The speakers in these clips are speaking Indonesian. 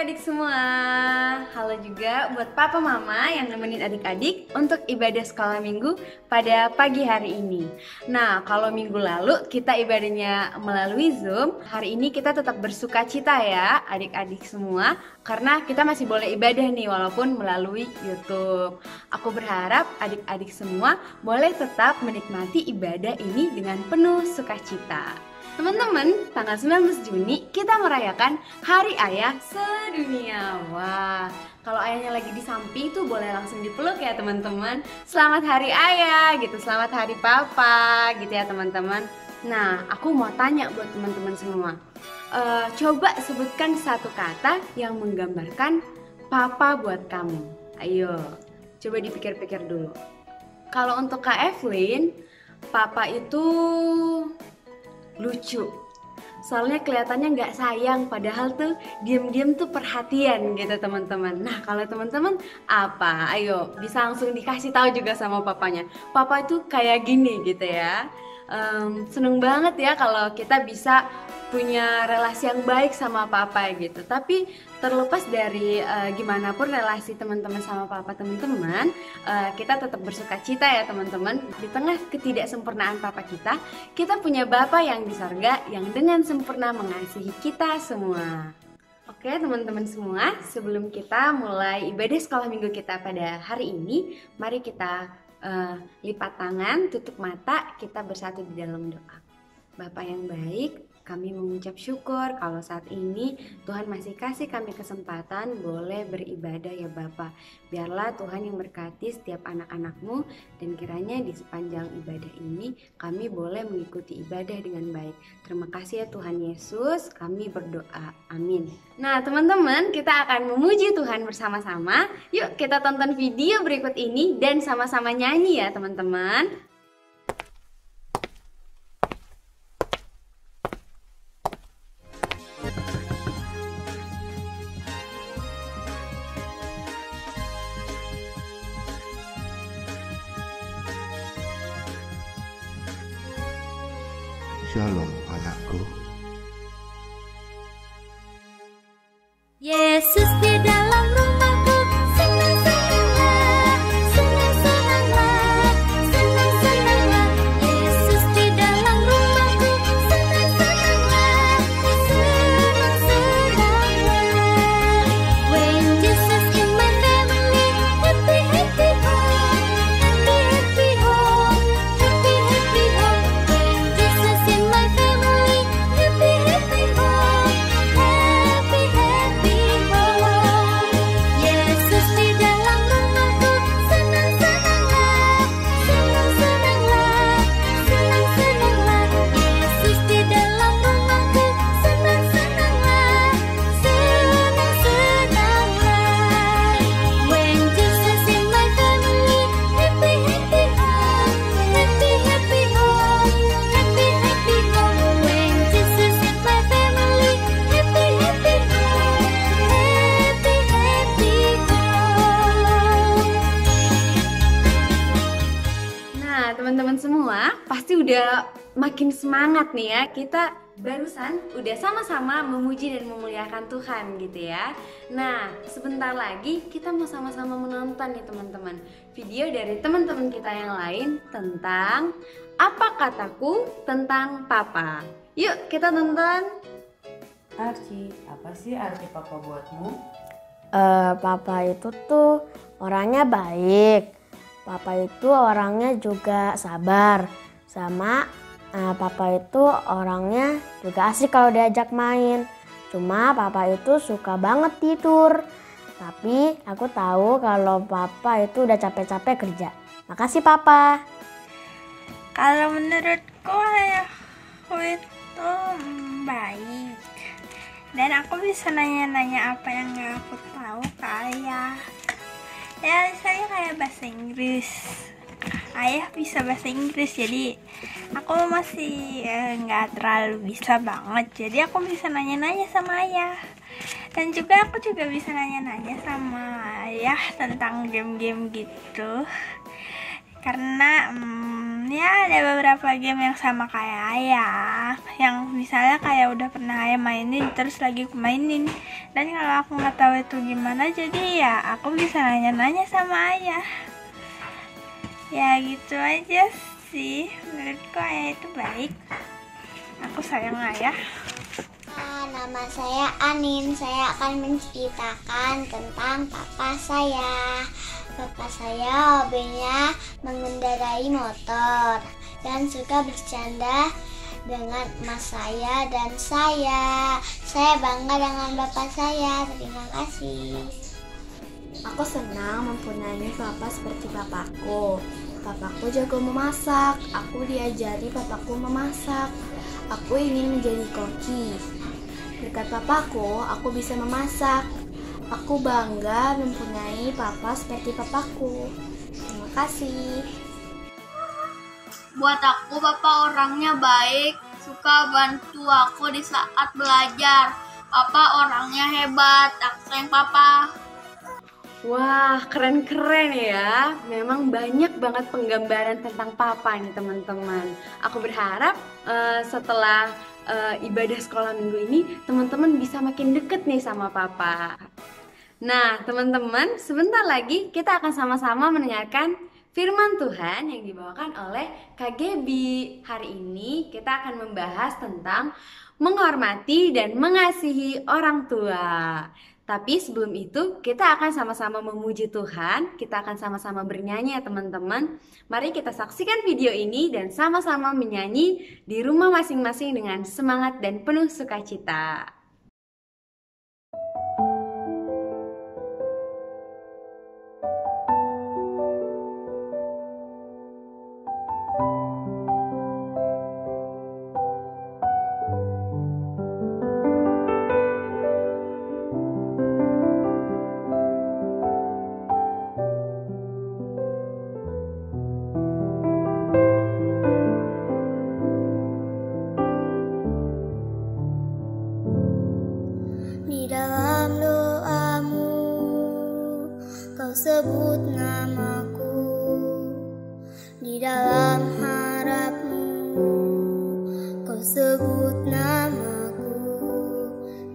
adik-adik semua. Halo juga buat papa mama yang nemenin adik-adik untuk ibadah sekolah minggu pada pagi hari ini. Nah, kalau minggu lalu kita ibadahnya melalui Zoom, hari ini kita tetap bersuka cita ya adik-adik semua, karena kita masih boleh ibadah nih walaupun melalui YouTube. Aku berharap adik-adik semua boleh tetap menikmati ibadah ini dengan penuh sukacita. Teman-teman, tanggal 19 Juni kita merayakan Hari Ayah Sedunia. Wah, kalau ayahnya lagi di samping tuh boleh langsung dipeluk ya teman-teman. Selamat Hari Ayah gitu, selamat Hari Papa gitu ya teman-teman. Nah, aku mau tanya buat teman-teman semua. Coba sebutkan satu kata yang menggambarkan Papa buat kamu. Ayo, coba dipikir-pikir dulu. Kalau untuk Kak Evelyn, Papa itu lucu, soalnya kelihatannya nggak sayang, padahal tuh diem-diem tuh perhatian gitu teman-teman. Nah, kalau teman-teman apa? Ayo, bisa langsung dikasih tahu juga sama papanya. Papa itu kayak gini gitu ya. Seneng banget ya kalau kita bisa punya relasi yang baik sama papa gitu. Tapi terlepas dari gimana pun relasi teman-teman sama papa teman-teman, kita tetap bersuka cita ya teman-teman. Di tengah ketidaksempurnaan papa kita punya Bapa yang di sorga yang dengan sempurna mengasihi kita semua. Oke teman-teman semua, sebelum kita mulai ibadah sekolah minggu kita pada hari ini, mari kita lipat tangan, tutup mata, kita bersatu di dalam doa. Bapa yang baik, kami mengucap syukur kalau saat ini Tuhan masih kasih kami kesempatan boleh beribadah ya Bapa. Biarlah Tuhan yang berkati setiap anak-anak-Mu, dan kiranya di sepanjang ibadah ini kami boleh mengikuti ibadah dengan baik. Terima kasih ya Tuhan Yesus, kami berdoa. Amin. Nah teman-teman, kita akan memuji Tuhan bersama-sama. Yuk kita tonton video berikut ini dan sama-sama nyanyi ya teman-teman. Shalom anakku. Yesus di dalam rumahku, senang-senanglah, senang-senanglah, senang-senanglah. Yesus di dalam rumahku, senang-senanglah, senang-senanglah. When Jesus in my family, happy, happy home, happy, happy home, happy, happy home. When Jesus in my family, happy, happy home, happy, happy home. Yesus di dalam rumahku, senang-senanglah, senang-senanglah, senang-senanglah. Yesus di dalam rumahku, senang-senanglah, senang-senanglah. When Jesus in my family, happy, happy home, happy, happy home, happy, happy home. When Jesus in my family, happy, happy home, happy, happy home. Nah teman-teman semua pasti udah makin semangat nih ya. Kita barusan udah sama-sama memuji dan memuliakan Tuhan gitu ya. Nah sebentar lagi kita mau sama-sama menonton nih teman-teman video dari teman-teman kita yang lain tentang apa kataku tentang Papa. Yuk kita tonton. Arci, apa sih arti papa buatmu? Papa itu tuh orangnya baik. Papa itu orangnya juga sabar. Sama papa itu orangnya juga asik kalau diajak main. Cuma papa itu suka banget tidur. Tapi aku tahu kalau papa itu udah capek-capek kerja. Makasih papa. Kalau menurutku ayahku itu baik, dan aku bisa nanya-nanya apa yang gak aku tahu ke ayah. Ya misalnya kayak bahasa Inggris, ayah bisa bahasa Inggris, jadi aku masih nggak terlalu bisa banget, jadi aku bisa nanya-nanya sama ayah. Dan juga aku juga bisa nanya-nanya sama ayah tentang game-game gitu. Karena ya ada beberapa game yang sama kayak ayah, yang misalnya kayak udah pernah ayah mainin terus lagi aku mainin. Dan kalau aku nggak tahu itu gimana, jadi ya aku bisa nanya-nanya sama ayah. Ya gitu aja sih, menurutku ayah itu baik. Aku sayang ayah. Nama saya Anin. Saya akan menceritakan tentang papa saya. Papa saya hobinya mengendarai motor dan suka bercanda dengan emas saya dan saya. Saya bangga dengan bapak saya. Terima kasih. Aku senang mempunyai papa seperti papaku. Papaku jago memasak. Aku diajari papaku memasak. Aku ingin menjadi koki. Berkat papaku, aku bisa memasak. Aku bangga mempunyai papa seperti papaku. Terima kasih. Buat aku, papa orangnya baik, suka bantu aku di saat belajar. Papa orangnya hebat, aku sayang papa. Wah, keren-keren ya. Memang banyak banget penggambaran tentang papa nih teman-teman. Aku berharap setelah ibadah sekolah minggu ini, teman-teman bisa makin deket nih sama papa. Nah, teman-teman, sebentar lagi kita akan sama-sama mendengarkan firman Tuhan yang dibawakan oleh Kak Gebi. Hari ini kita akan membahas tentang menghormati dan mengasihi orang tua. Tapi sebelum itu kita akan sama-sama memuji Tuhan. Kita akan sama-sama bernyanyi ya teman-teman. Mari kita saksikan video ini dan sama-sama menyanyi di rumah masing-masing dengan semangat dan penuh sukacita. Di dalam doamu, kau sebut namaku. Di dalam harapmu, kau sebut namaku.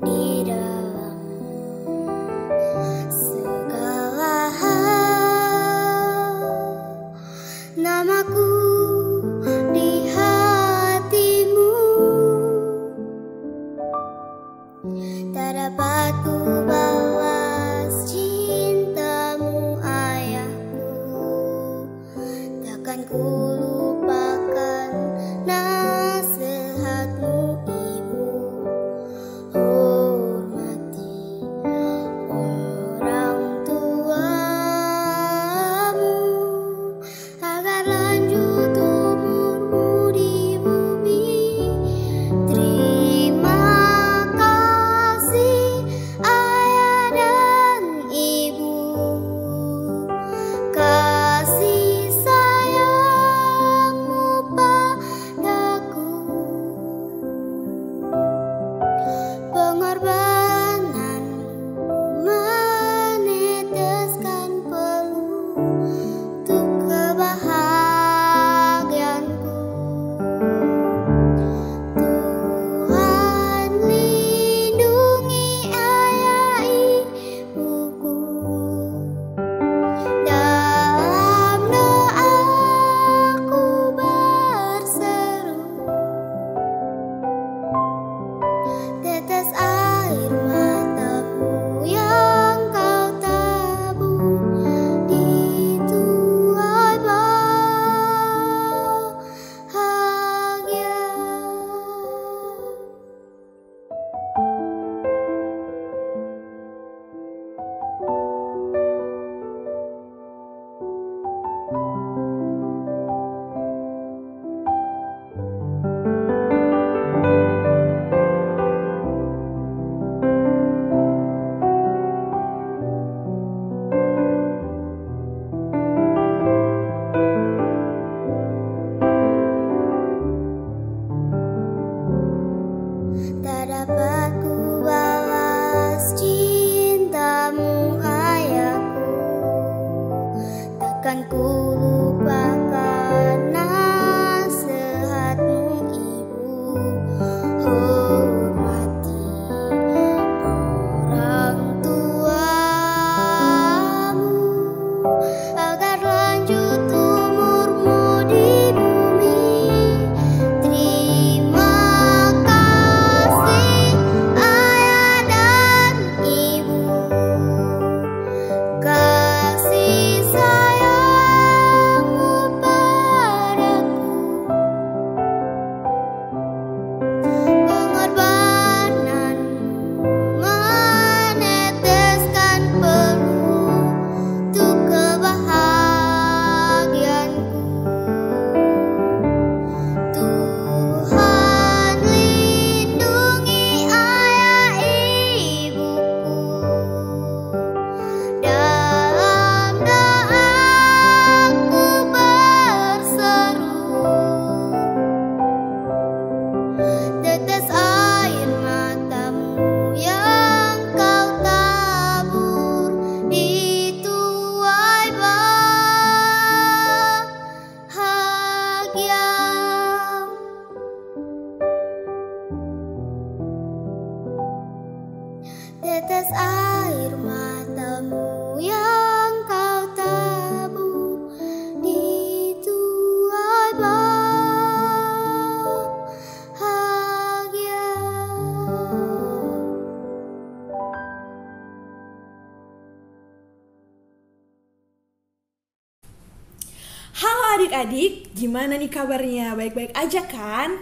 Di dalam segala hal, namaku di hatimu. Tak dapat ku balas cintamu ayahku. Takkan ku Halo adik-adik, gimana nih kabarnya? Baik-baik aja kan?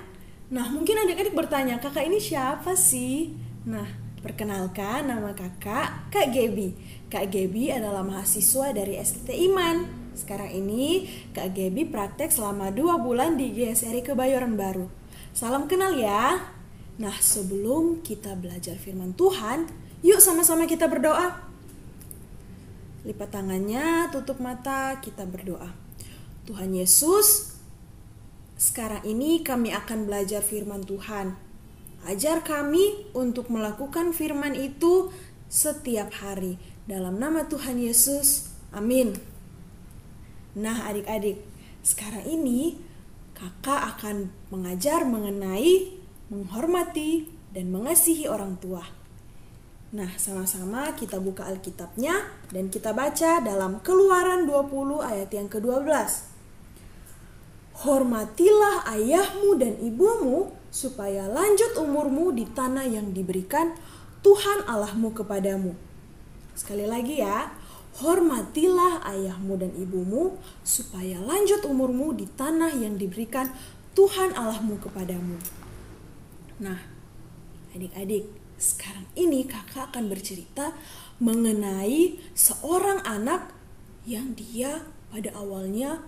Nah, mungkin adik-adik bertanya, kakak ini siapa sih? Nah, perkenalkan nama kakak, Kak Gebi. Kak Gebi adalah mahasiswa dari STT Iman. Sekarang ini, Kak Gebi praktek selama 2 bulan di GSRI Kebayoran Baru. Salam kenal ya. Nah, sebelum kita belajar firman Tuhan, yuk sama-sama kita berdoa. Lipat tangannya, tutup mata, kita berdoa. Tuhan Yesus, sekarang ini kami akan belajar firman Tuhan. Ajar kami untuk melakukan firman itu setiap hari. Dalam nama Tuhan Yesus, amin. Nah adik-adik, sekarang ini kakak akan mengajar mengenai menghormati dan mengasihi orang tua. Nah, sama-sama kita buka Alkitabnya dan kita baca dalam Keluaran 20 ayat yang ke-12. Hormatilah ayahmu dan ibumu supaya lanjut umurmu di tanah yang diberikan Tuhan Allahmu kepadamu. Sekali lagi ya, hormatilah ayahmu dan ibumu supaya lanjut umurmu di tanah yang diberikan Tuhan Allahmu kepadamu. Nah, adik-adik, sekarang ini kakak akan bercerita mengenai seorang anak yang dia pada awalnya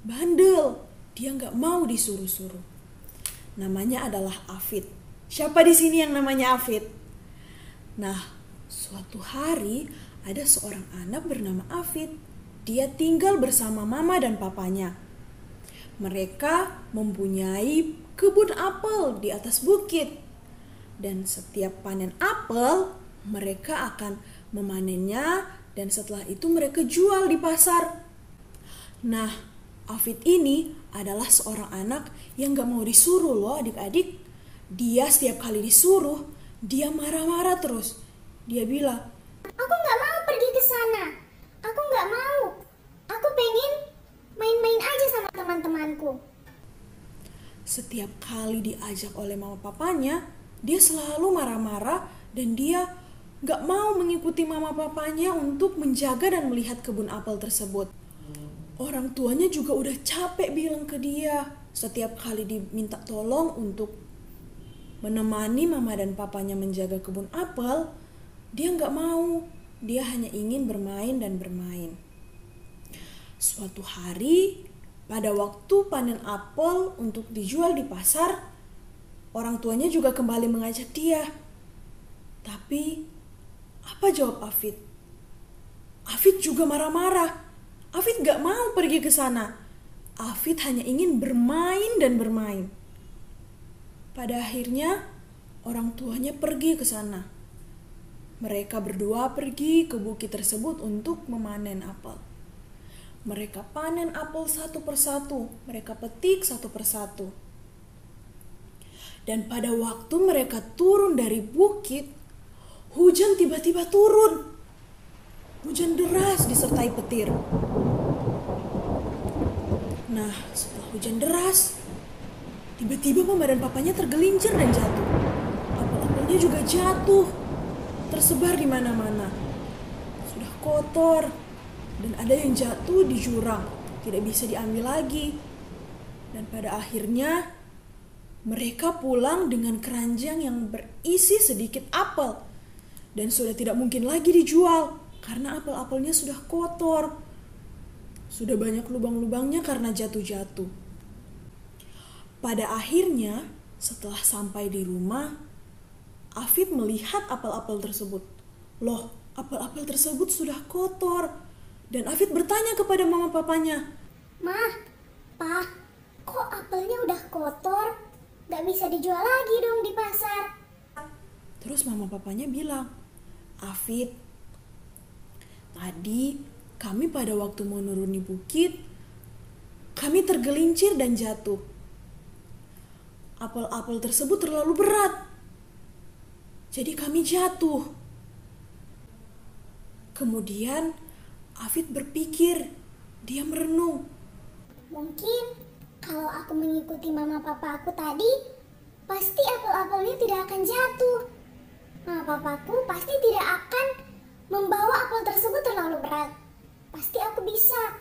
bandel, dia nggak mau disuruh-suruh. Namanya adalah Afid. Siapa di sini yang namanya Afid? Nah, suatu hari ada seorang anak bernama Afid. Dia tinggal bersama mama dan papanya. Mereka mempunyai kebun apel di atas bukit. Dan setiap panen apel, mereka akan memanennya dan setelah itu mereka jual di pasar. Nah, Afid ini adalah seorang anak yang gak mau disuruh loh adik-adik. Dia setiap kali disuruh, dia marah-marah terus. Dia bilang, Aku nggak mau pergi ke sana. Aku nggak mau. Aku pengen main-main aja sama teman-temanku. setiap kali diajak oleh mama papanya, dia selalu marah-marah dan dia gak mau mengikuti mama papanya untuk menjaga dan melihat kebun apel tersebut. Orang tuanya juga udah capek bilang ke dia setiap kali diminta tolong untuk menemani mama dan papanya menjaga kebun apel, dia gak mau. Dia hanya ingin bermain dan bermain. Suatu hari, pada waktu panen apel untuk dijual di pasar, orang tuanya juga kembali mengajak dia. Tapi, apa jawab Afid? Afid juga marah-marah. Afid gak mau pergi ke sana. Afid hanya ingin bermain dan bermain. Pada akhirnya, orang tuanya pergi ke sana. Mereka berdua pergi ke bukit tersebut untuk memanen apel. Mereka panen apel satu persatu, mereka petik satu persatu. Dan pada waktu mereka turun dari bukit, hujan tiba-tiba turun. Hujan deras disertai petir. Nah, setelah hujan deras, tiba-tiba mama dan papanya tergelincir dan jatuh. Apel-apelnya juga jatuh, tersebar di mana-mana. Sudah kotor. Dan ada yang jatuh di jurang, tidak bisa diambil lagi. Dan pada akhirnya mereka pulang dengan keranjang yang berisi sedikit apel. Dan sudah tidak mungkin lagi dijual karena apel-apelnya sudah kotor. Sudah banyak lubang-lubangnya karena jatuh-jatuh. Pada akhirnya setelah sampai di rumah, Afid melihat apel-apel tersebut. Loh, apel-apel tersebut sudah kotor. Dan Afid bertanya kepada mama papanya, Mah, Pa, kok apelnya udah kotor? Gak bisa dijual lagi dong di pasar. Terus mama papanya bilang, Afid, tadi kami pada waktu mau nuruni bukit, kami tergelincir dan jatuh. Apel-apel tersebut terlalu berat. Jadi kami jatuh. Kemudian Afid berpikir, dia merenung. Mungkin kalau aku mengikuti mama papa aku tadi, pasti apel-apelnya tidak akan jatuh. Mama papaku pasti tidak akan membawa apel tersebut terlalu berat. Pasti aku bisa.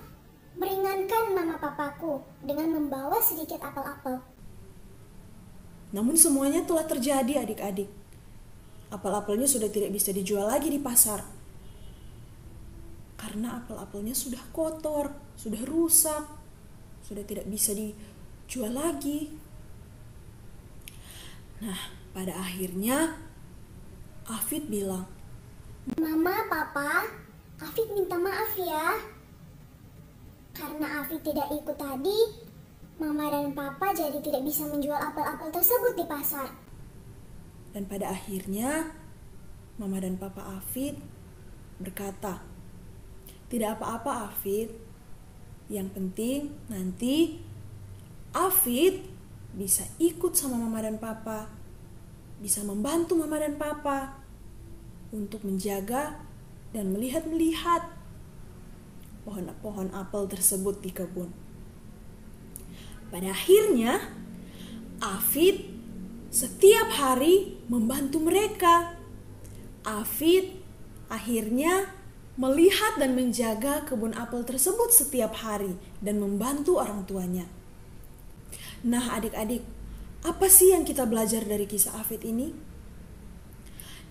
meringankan mama papaku dengan membawa sedikit apel-apel. Namun semuanya telah terjadi adik-adik. Apel-apelnya sudah tidak bisa dijual lagi di pasar. Karena apel-apelnya sudah kotor, sudah rusak, sudah tidak bisa dijual lagi. Nah, pada akhirnya Afid bilang, Mama, Papa, Afid minta maaf ya. Karena Afid tidak ikut tadi, Mama dan Papa jadi tidak bisa menjual apel-apel tersebut di pasar. dan pada akhirnya Mama dan Papa Afid berkata, tidak apa-apa Afid, yang penting nanti Afid bisa ikut sama Mama dan Papa, bisa membantu Mama dan Papa untuk menjaga dan melihat-melihat pohon-pohon apel tersebut di kebun. Pada akhirnya, Afid setiap hari membantu mereka. Afid akhirnya melihat dan menjaga kebun apel tersebut setiap hari dan membantu orang tuanya. Nah, adik-adik, apa sih yang kita belajar dari kisah Afid ini?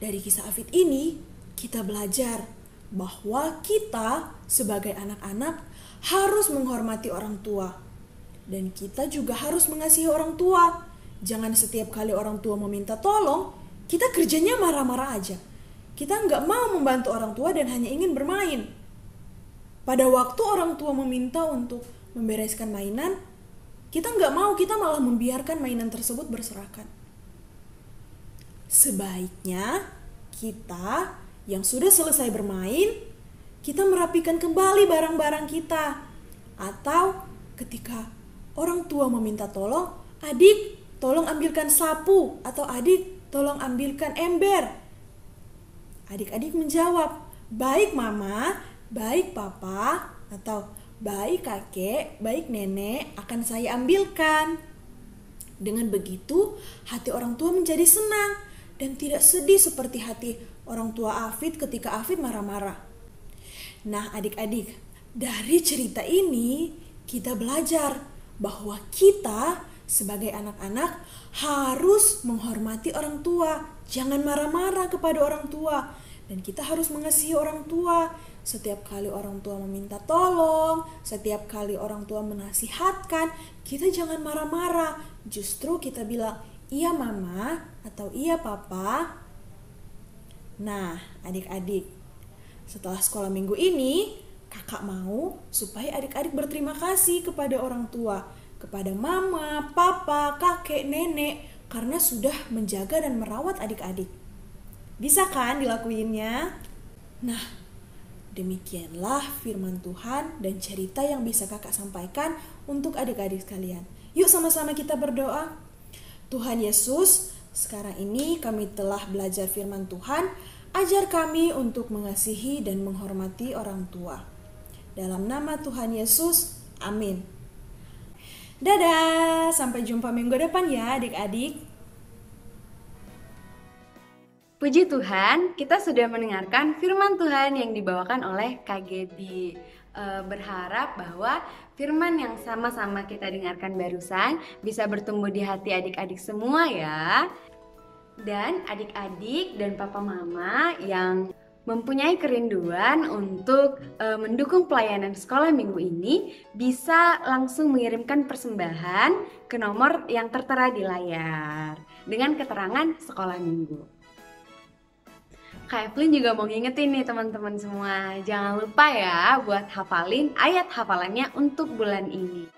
Dari kisah Afid ini, kita belajar bahwa kita sebagai anak-anak harus menghormati orang tua. Dan kita juga harus mengasihi orang tua. Jangan setiap kali orang tua meminta tolong, kita kerjanya marah-marah aja. Kita nggak mau membantu orang tua dan hanya ingin bermain. Pada waktu orang tua meminta untuk membereskan mainan, kita nggak mau, kita malah membiarkan mainan tersebut berserakan. Sebaiknya kita yang sudah selesai bermain, kita merapikan kembali barang-barang kita. Atau ketika orang tua meminta tolong, adik tolong ambilkan sapu, atau adik tolong ambilkan ember. Adik-adik menjawab, baik mama, baik papa, atau baik kakek, baik nenek, akan saya ambilkan. Dengan begitu, hati orang tua menjadi senang dan tidak sedih seperti hati orang tua Afid ketika Afid marah-marah. Nah, adik-adik, dari cerita ini kita belajar bahwa kita sebagai anak-anak harus menghormati orang tua, jangan marah-marah kepada orang tua, dan kita harus mengasihi orang tua. Setiap kali orang tua meminta tolong, setiap kali orang tua menasihatkan, kita jangan marah-marah. Justru kita bilang, iya mama atau iya papa. Nah, adik-adik, setelah sekolah minggu ini, kakak mau supaya adik-adik berterima kasih kepada orang tua, kepada mama, papa, kakek, nenek, karena sudah menjaga dan merawat adik-adik. Bisa kan dilakuinnya? Nah, demikianlah firman Tuhan dan cerita yang bisa kakak sampaikan untuk adik-adik sekalian. Yuk sama-sama kita berdoa. Tuhan Yesus, sekarang ini kami telah belajar firman Tuhan, ajar kami untuk mengasihi dan menghormati orang tua. Dalam nama Tuhan Yesus, amin. Dadah, sampai jumpa minggu depan ya adik-adik. Puji Tuhan, kita sudah mendengarkan firman Tuhan yang dibawakan oleh Kak Gaby. Berharap bahwa firman yang sama-sama kita dengarkan barusan bisa bertumbuh di hati adik-adik semua ya. Dan adik-adik dan papa mama yang mempunyai kerinduan untuk mendukung pelayanan sekolah minggu ini bisa langsung mengirimkan persembahan ke nomor yang tertera di layar dengan keterangan sekolah minggu. Kak Evelyn juga mau ngingetin nih teman-teman semua, jangan lupa ya buat hafalin ayat hafalannya untuk bulan ini.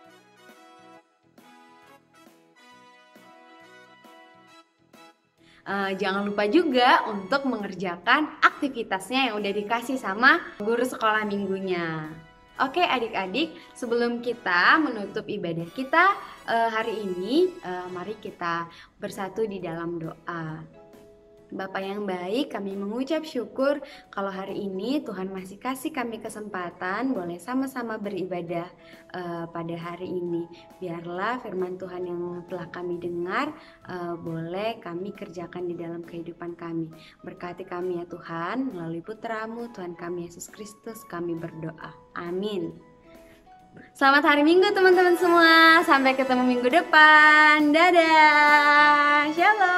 Jangan lupa juga untuk mengerjakan aktivitasnya yang udah dikasih sama guru sekolah minggunya. Oke adik-adik, sebelum kita menutup ibadah kita hari ini, mari kita bersatu di dalam doa. Bapa yang baik, kami mengucap syukur kalau hari ini Tuhan masih kasih kami kesempatan boleh sama-sama beribadah pada hari ini. Biarlah firman Tuhan yang telah kami dengar boleh kami kerjakan di dalam kehidupan kami. Berkati kami ya Tuhan, melalui putra-Mu Tuhan kami Yesus Kristus kami berdoa. Amin. Selamat hari Minggu teman-teman semua. Sampai ketemu minggu depan. Dadah. Shalom.